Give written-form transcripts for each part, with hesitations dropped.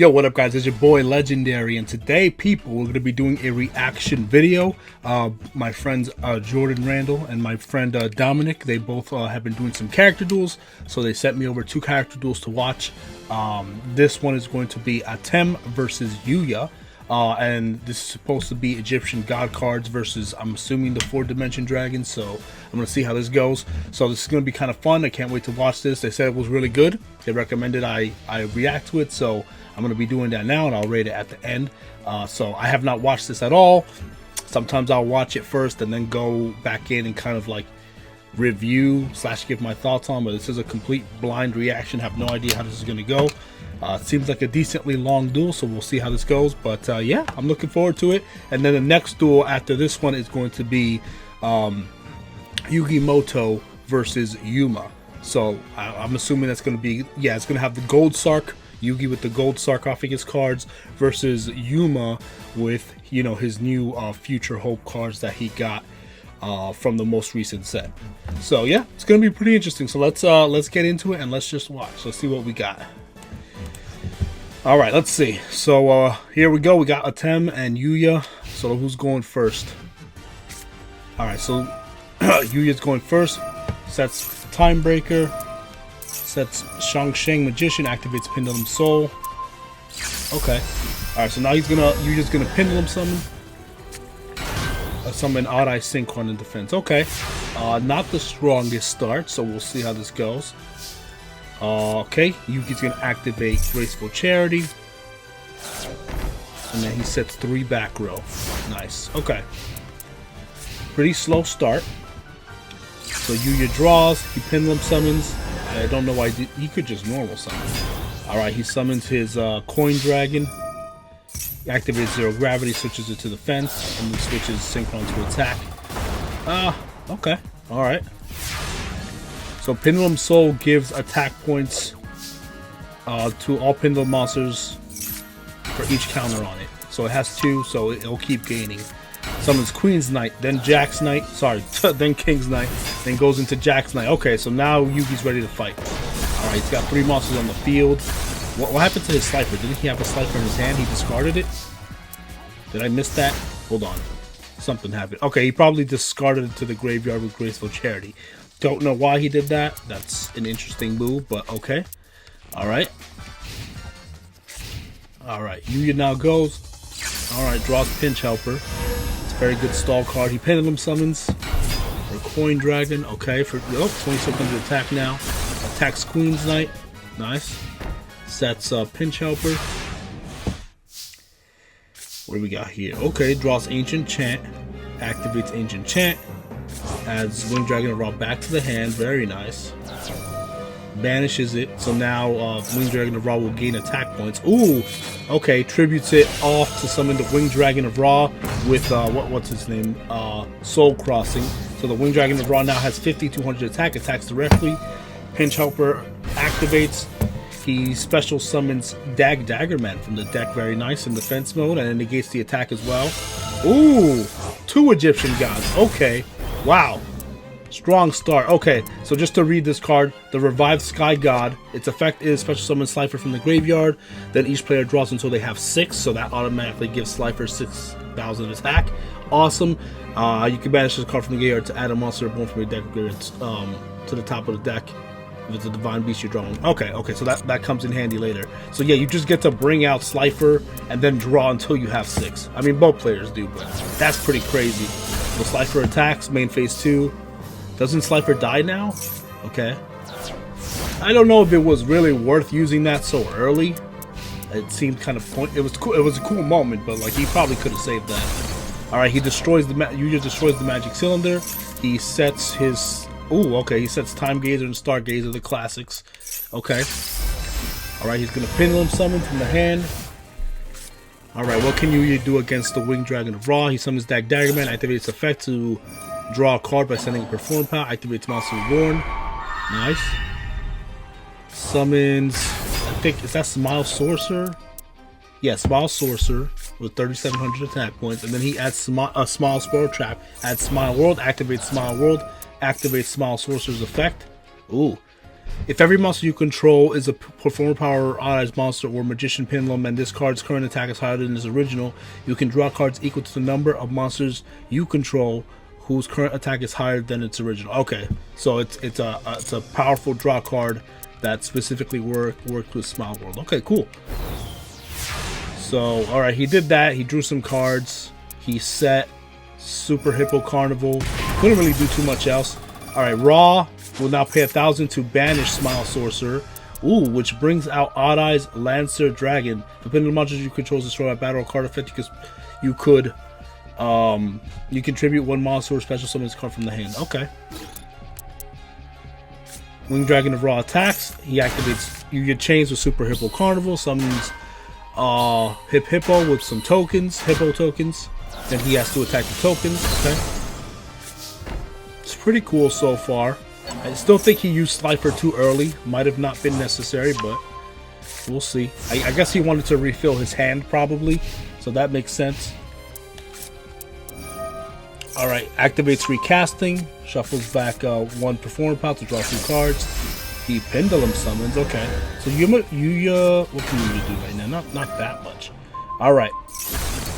Yo, what up guys, it's your boy Legendary, and today people, we're going to be doing a reaction video. My friends Jordan Randall and my friend Dominic, they both have been doing some character duels, so they sent me over 2 character duels to watch. This one is going to be Atem versus Yuya, and this is supposed to be Egyptian god cards versus, I'm assuming, the 4-dimension dragons, so I'm going to see how this goes. So this is going to be kind of fun. I can't wait to watch this. They said it was really good. They recommended I react to it, so I'm going to be doing that now, and I'll rate it at the end. So I have not watched this at all. Sometimes I'll watch it first and then go back in and kind of like review / give my thoughts on, but this is a complete blind reaction. Have no idea how this is going to go. It seems like a decently long duel, so we'll see how this goes. But yeah, I'm looking forward to it. And then the next duel after this one is going to be Yugimoto versus Yuma. So I'm assuming that's going to be, yeah, it's going to have the gold Sark, Yugi with the gold sarcophagus cards versus Yuma with, you know, his new Future Hope cards that he got from the most recent set. So yeah, it's gonna be pretty interesting. So let's get into it and let's just watch. Let's see what we got. All right, let's see. So here we go. We got Atem and Yuya. So who's going first? All right, so Yuya's going first. Sets Time Breaker. Sets Shang Magician, activates Pendulum Soul. Okay. Alright, so now Yuya's gonna Pendulum Summon. Summon Odd Eye Synchron in defense. Okay. Not the strongest start, so we'll see how this goes. Okay, Yuki's gonna activate Graceful Charity. And then he sets 3 back row. Nice. Okay. Pretty slow start. So Yuya draws, he Pendulum Summons. I don't know why he could just normal summon. Alright, he summons his Coin Dragon. He activates Zero Gravity, switches it to the fence, and then switches Synchron to attack. Okay. Alright. So Pendulum Soul gives attack points to all Pendulum monsters for each counter on it. So it has 2, so it'll keep gaining. Summons Queen's Knight, then Jack's Knight, sorry, then King's Knight, then goes into Jack's Knight. Okay, so now Yuki's ready to fight. Alright, he's got 3 monsters on the field. What happened to his Slifer? Didn't he have a Slifer in his hand? He discarded it? Did I miss that? Hold on. Something happened. Okay, he probably discarded it to the graveyard with Graceful Charity. Don't know why he did that. That's an interesting move, but okay. Alright. Alright, Yuya now goes. Alright, draws Pinch Helper. Very good stall card. He Pendulum Summons for Coin Dragon. Okay, for 2600 attack now. Attacks Queen's Knight. Nice. Sets Pinch Helper. What do we got here? Okay, draws Ancient Chant. Activates Ancient Chant. Adds Winged Dragon of Ra back to the hand. Very nice. Banishes it. So now Winged Dragon of Ra will gain attack points. Ooh! Okay, tributes it off to summon the Winged Dragon of Ra with what's his name? Soul Crossing. So the Winged Dragon of Ra now has 5200 attack, attacks directly. Pinch Helper activates. He special summons Daggerman from the deck, very nice, in defense mode, and it negates the attack as well. Ooh! 2 Egyptian gods. Okay. Wow. Strong start. Okay, so just to read this card, the Revived Sky God, its effect is special summon Slifer from the graveyard, then each player draws until they have 6, so that automatically gives Slifer 6,000 attack. Awesome. You can banish this card from the graveyard to add a monster born from your deck to the top of the deck. If it's a Divine Beast, you're drawing. Okay, so that comes in handy later. So yeah, you just get to bring out Slifer and then draw until you have 6. I mean, both players do, but that's pretty crazy. So Slifer attacks, main phase 2. Doesn't Slifer die now? Okay. I don't know if it was really worth using that so early. It seemed kind of it was cool. It was a cool moment, but like he probably could have saved that. All right, he destroys Yuya destroys the Magic Cylinder. He sets his he sets Time Gazer and Stargazer, the classics. Okay. All right, he's gonna Pendulum Summon from the hand. All right, what can Yuya do against the Winged Dragon of Ra? He summons Daggerman, activates effect to draw a card by sending a Perform Power, activates Monster Reborn. Nice. Summons, I think, is that Smile Sorcerer? Yeah, Smile Sorcerer with 3,700 attack points. And then he adds Smile Spell Trap, adds Smile World, activates Smile World, activates Smile Sorcerer's effect. Ooh. If every monster you control is a performer power oddized monster or magician pendulum and this card's current attack is higher than its original, you can draw cards equal to the number of monsters you control whose current attack is higher than its original. Okay, so it's a powerful draw card that specifically worked with Smile World. Okay, cool. So, alright, he did that. He drew some cards. He set Super Hippo Carnival. Couldn't really do too much else. Alright, Raw will now pay 1,000 to banish Smile Sorcerer. Ooh, which brings out Odd Eyes Lancer Dragon. Depending on the monsters you control destroy by battle or card effect, you could you contribute one monster or special summon this card from the hand. Okay. Winged Dragon of Raw attacks. He activates Yuya Chains with Super Hippo Carnival. Summons Hippo with some tokens, Hippo tokens. Then he has to attack the tokens. Okay. It's pretty cool so far. I still think he used Slifer too early. Might have not been necessary, but we'll see. I guess he wanted to refill his hand probably, so that makes sense. Alright, activates Recasting. Shuffles back one Performer Pile to draw 2 cards. He Pendulum summons. Okay. So Yuya, what can Yuya do right now? Not that much. Alright.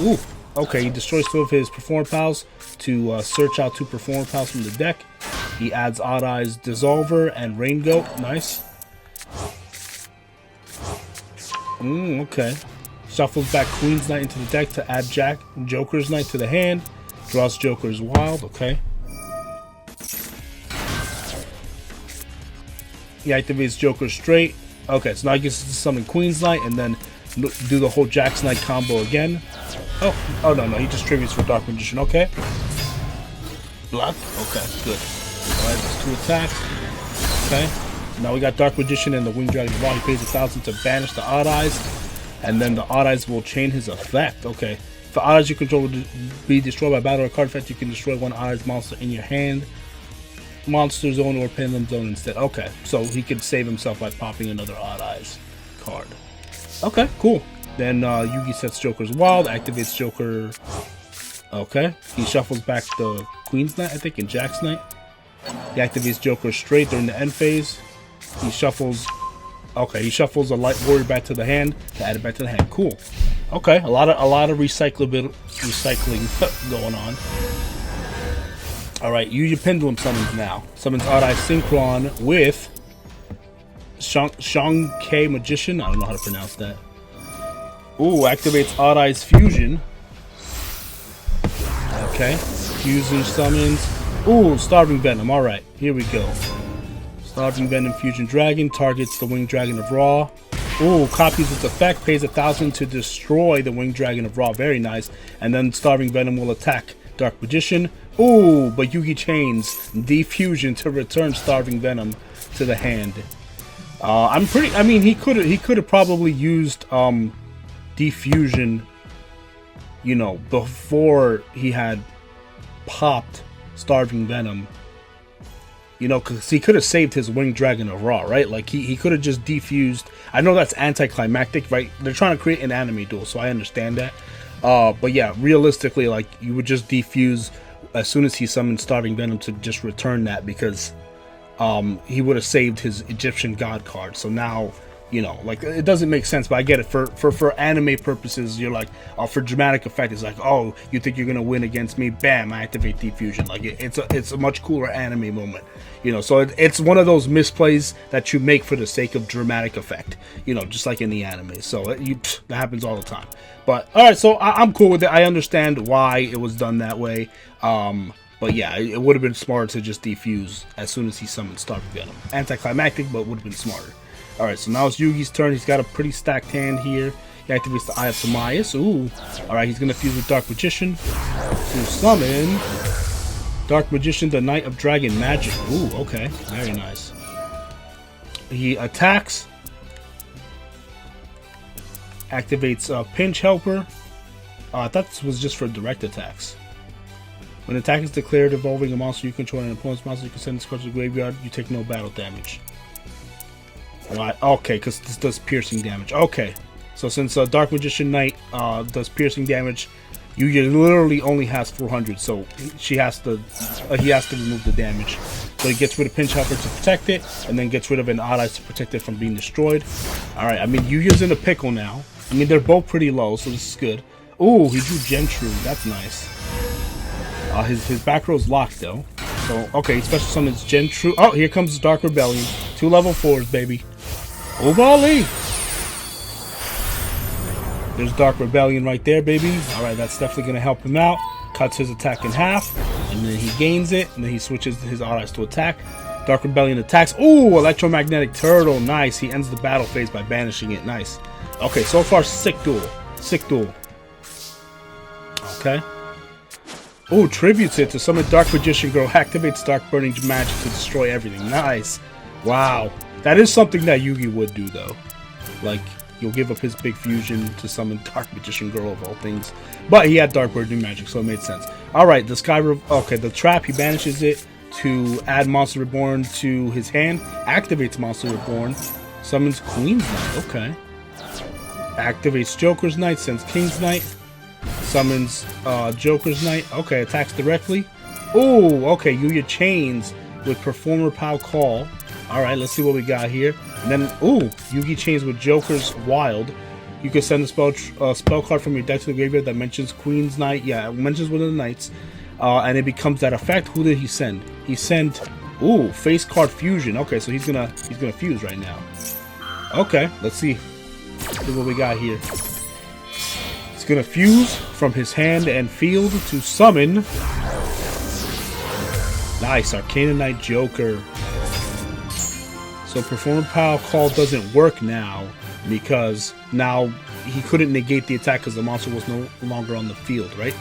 Ooh. Okay, he destroys 2 of his Performer Pals to search out 2 Performer Pals from the deck. He adds Odd Eyes Dissolver and Rain Goat. Nice. Okay. Shuffles back Queen's Knight into the deck to add Joker's Knight to the hand. Draws Joker's Wild. Okay. He activates Joker straight. Okay, so now he gets to summon Queen's Knight and then do the whole Jack's Knight combo again. Oh no, he just tributes for Dark Magician. Okay. Block. Okay, good. Alright, that's 2 attacks. Okay. Now we got Dark Magician and the Winged Dragon Raw. He pays 1,000 to banish the Odd Eyes. And then the Odd Eyes will chain his effect. Okay. If the Odd Eyes you control will be destroyed by battle or card effect, you can destroy one Odd Eyes monster in your hand. Monster Zone or Pendulum Zone instead. Okay. So he could save himself by popping another Odd Eyes card. Okay, cool. Then Yugi sets Joker's Wild, activates Joker. Okay. He shuffles back the Queen's Knight, I think, and Jack's Knight. He activates Joker straight during the end phase. He shuffles. Okay, he shuffles a Light Warrior back to the hand to add it back to the hand. Cool. Okay, a lot of recycling going on. All right, Yuya Pendulum summons now. Summons Odd Eye Synchron with Shang-Ke Magician. I don't know how to pronounce that. Ooh, activates Odd Eyes Fusion. Okay, Fusion summons. Ooh, Starving Venom. Alright, here we go. Starving Venom Fusion Dragon targets the Winged Dragon of Raw. Ooh, copies its effect, pays 1,000 to destroy the Winged Dragon of Raw. Very nice. And then Starving Venom will attack Dark Magician. Ooh, but Yugi chains Defusion to return Starving Venom to the hand. I mean, he could have probably used Defusion, you know, before he had popped Starving Venom, you know, because he could have saved his Winged Dragon of Raw, right? Like he could have just defused. I know that's anticlimactic, right? They're trying to create an anime duel, so I understand that. But yeah, realistically, like you would just defuse as soon as he summoned Starving Venom to just return that, because he would have saved his Egyptian God card. So now, you know, like it doesn't make sense, but I get it. For anime purposes, you're like, for dramatic effect, it's like, oh, you think you're gonna win against me? Bam! I activate Defusion. Like it's a much cooler anime moment, you know. So it's one of those misplays that you make for the sake of dramatic effect, you know, just like in the anime. So that happens all the time. But all right, so I'm cool with it. I understand why it was done that way. But yeah, it would have been smarter to just defuse as soon as he summoned Starving Venom. Anticlimactic, but would have been smarter. Alright, so now it's Yugi's turn. He's got a pretty stacked hand here. He activates the Eye of Timaeus. Ooh. Alright, he's going to fuse with Dark Magician to summon Dark Magician, the Knight of Dragon Magic. Ooh, okay. Very nice. He attacks. Activates Pinch Helper. I thought this was just for direct attacks. When attack is declared involving a monster you control and an opponent's monster, you can send this card to the graveyard. You take no battle damage. Right, okay, because this does piercing damage. Okay, so since Dark Magician Knight does piercing damage, Yuya literally only has 400, so he has to remove the damage So he gets rid of Pinch Helper to protect it, and then gets rid of an Odd Eyes to protect it from being destroyed. Alright, I mean, Yuya's in a pickle now. I mean, they're both pretty low, so this is good. Ooh, he drew Gentru. That's nice. His back row's locked, though. So, okay, special summons Gentru. Oh, here comes Dark Rebellion. 2 level 4s, baby. Ovali! There's Dark Rebellion right there, baby. Alright, that's definitely going to help him out. Cuts his attack in half, and then he gains it, and then he switches his Odd Eyes to attack. Dark Rebellion attacks. Ooh, Electromagnetic Turtle. Nice. He ends the battle phase by banishing it. Nice. Okay, so far, sick duel. Sick duel. Okay. Ooh, tributes it to summon Dark Magician Girl. Activates Dark Burning Magic to destroy everything. Nice. Wow. That is something that Yugi would do, though. Like, he'll give up his big fusion to summon Dark Magician Girl of all things. But he had Dark Burning Magic, so it made sense. Alright, the okay, the trap, he banishes it to add Monster Reborn to his hand. Activates Monster Reborn. Summons Queen's Knight. Okay. Activates Joker's Knight. Sends King's Knight. Summons Joker's Knight. Okay, attacks directly. Ooh, okay, Yuya chains with Performer Pow Call. Alright, let's see what we got here. And then, ooh, Yugi chains with Joker's Wild. You can send a spell card from your deck to the graveyard that mentions Queen's Knight. Yeah, it mentions one of the knights. And it becomes that effect. Who did he send? He sent, ooh, Face Card Fusion. Okay, so he's gonna fuse right now. Okay, let's see. Let's see what we got here. He's gonna fuse from his hand and field to summon. Nice, Arcana Knight Joker. So Performer Power Call doesn't work now because now he couldn't negate the attack because the monster was no longer on the field, right?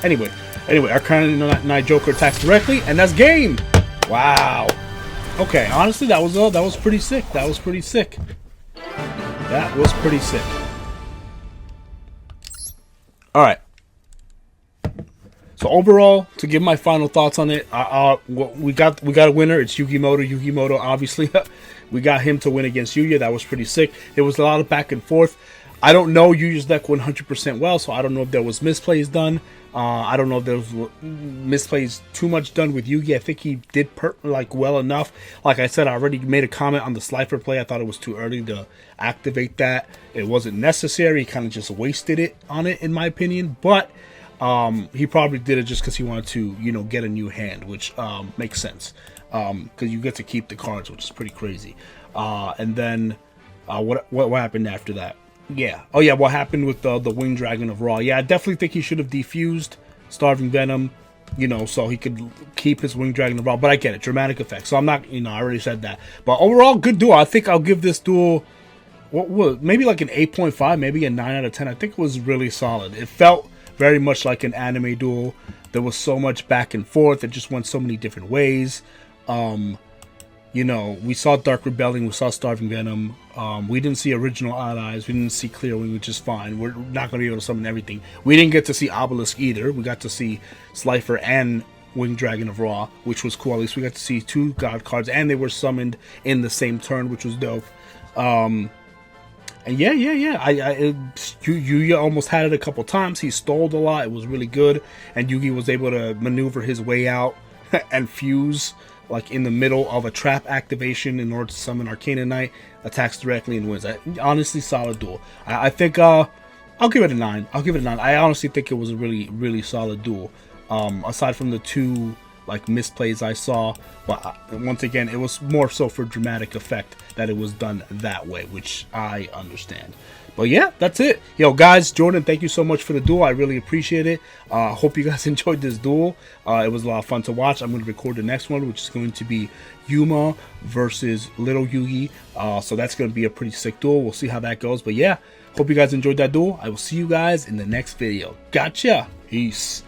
Anyway, Arcana Knight Joker attacks directly, and that's game. Wow. Okay, honestly, that was pretty sick. That was pretty sick. That was pretty sick. All right. So overall, to give my final thoughts on it, we got a winner. It's Yukimoto. Yukimoto, obviously, we got him to win against Yuya. That was pretty sick. There was a lot of back and forth. I don't know Yuya's deck 100% well, so I don't know if there was misplays done. I don't know if there was misplays too much done with Yugi. I think he did well enough. Like I said, I already made a comment on the Slifer play. I thought it was too early to activate that. It wasn't necessary. He kind of just wasted it on it, in my opinion. But he probably did it just because he wanted to, get a new hand, which makes sense. Because you get to keep the cards, which is pretty crazy. And then what happened after that? Yeah. Oh, yeah, what happened with the Winged Dragon of Ra. Yeah, I definitely think he should have defused Starving Venom, so he could keep his Winged Dragon of Ra. But I get it. Dramatic effect. So I'm not, I already said that. But overall, good duel. I think I'll give this duel, maybe like an 8.5, maybe a 9 out of 10. I think it was really solid. It felt very much like an anime duel. There was so much back and forth. It just went so many different ways. We saw Dark Rebellion, we saw Starving Venom. We didn't see original Odd Eyes. We didn't see Clear Wing, which is fine. We're not going to be able to summon everything. We didn't get to see Obelisk either. We got to see Slifer and Winged Dragon of Ra, which was cool. At least we got to see 2 God cards, and they were summoned in the same turn, which was dope. And yeah. Yuya almost had it a couple times. He stalled a lot. It was really good. And Yugi was able to maneuver his way out and fuse like in the middle of a trap activation in order to summon Arcana Knight, attacks directly and wins. Honestly, solid duel. I think I'll give it a 9. I honestly think it was a really, really solid duel. Aside from the 2 misplays I saw, but once again, it was more so for dramatic effect that it was done that way, which I understand. But yeah, that's it. Yo, guys, Jordan, thank you so much for the duel. I really appreciate it. Hope you guys enjoyed this duel. It was a lot of fun to watch. I'm going to record the next one, which is going to be Yuma versus Little Yugi. So that's going to be a pretty sick duel. We'll see how that goes. But yeah, hope you guys enjoyed that duel. I will see you guys in the next video. Gotcha. Peace.